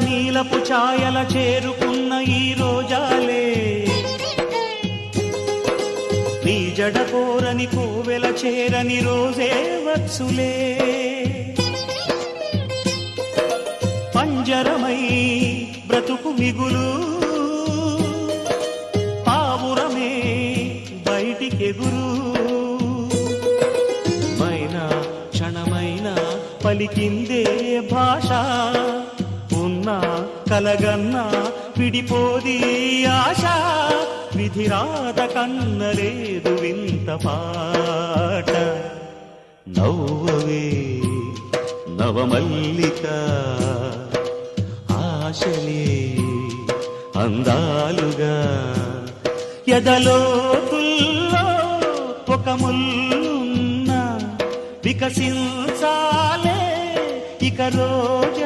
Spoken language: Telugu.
నీలపు ఛాయల చేరుకున్న ఈ రోజాలే నీ జడ కోరని కోవెల చేరని రోజే వచ్చులే పంజరమై బ్రతుకు మిగులు పావురమే బయటికెగురు మైనా క్షణమైన పలికిందే భాష ఉన్నా కలగన్నా విడిపోది ఆశ విధిరాత కన్నలేదు వింత పాట నవ్వవే నవమల్లిక ఆశలే అందాలుగా ఎదలోతుల్లో ఒక ముల్లున్న వికసించాలే ఇక రోజు